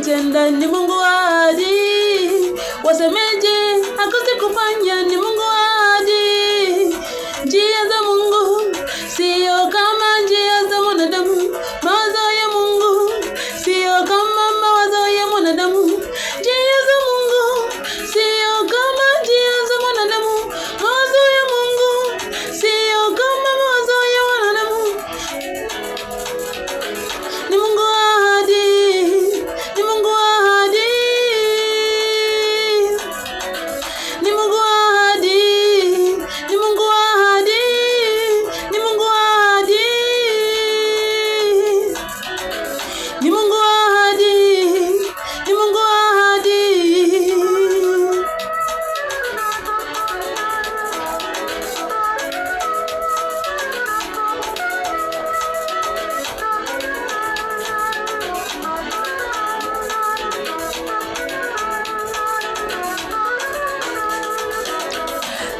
kutenda ni Mungu ahadi, wasemeje akose kufanya ni Mungu ahadi. Njia za Mungu sio kama njia za mwanadamu, mawazo ya Mungu sio kama mawazo ya mwanadamu. Njia za Mungu sio kama njia za mwanadamu, mawazo ya Mungu sio kama mawazo ya wanadamu. Ni Mungu ahadi, ni Mungu ahadi, ni Mungu ahadi, ni Mungu ahadi, ni Mungu ahadi, ni Mungu ahadi, ni Mungu ahadi.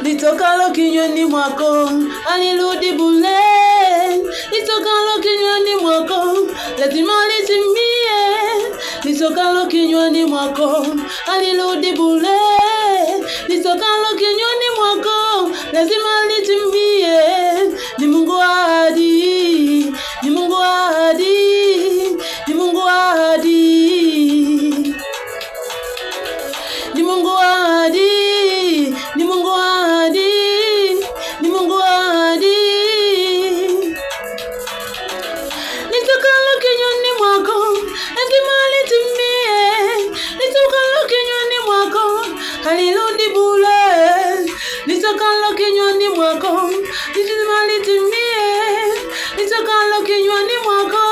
Litokalo kinywani mwako halirudi bure, litokalo kinywani mwako lazima litimie. Litokalo kinywani mwako halirudi bure, litokalo kinywani mwako lazima litimie. Ni Mungu ahadi, ni Mungu ahadi, ni Mungu ahadi, ni Mungu ahadi, ni Mungu ahadi, ni Mungu ahadi. Litokalo kinywani mwako lazima litimie, litokalo kinywani mwako halirudi bure, litokalo kinywani mwako lazima litimie, litokalo kinywani mwako